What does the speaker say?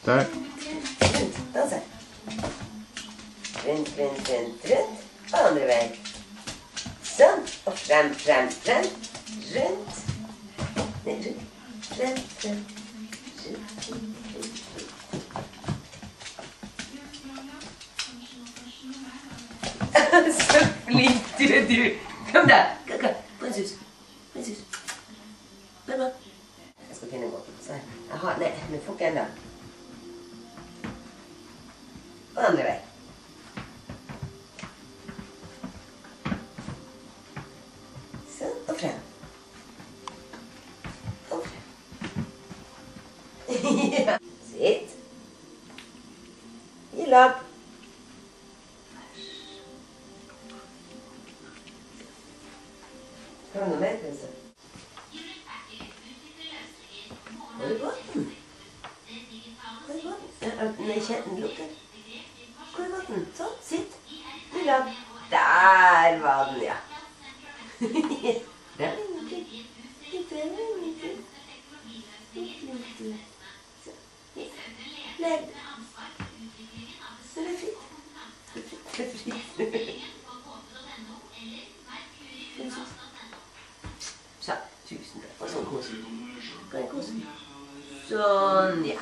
Der. Rundt. Danse. Rundt, rundt, rundt, rundt. Og andre vei. Sånn. Og frem, frem, frem. Rundt. Nei, rundt. Frem, frem. Rundt, rundt, rundt. Så flink du er, du. Kom da. Kom. På en sus. På en sus. Kom da. Jeg skal finne godt. Så jeg har, nei, men får ikke enda. Og andre vei. Sånn, og frem. Og frem. Ja. Sitt. I lag. Har du noe mer, Prinsen? Har du gått den? Har du gått den? Nei, kjenten lukker. Hvor er gått den? Sånn, sitt. I lag. Der var den, ja. Der var ingenting. Der var ingenting. Legg. Så det er fritt. Det er fritt. Så, tusen takk. Og sånn kos. Kan jeg kose? Sånn, ja.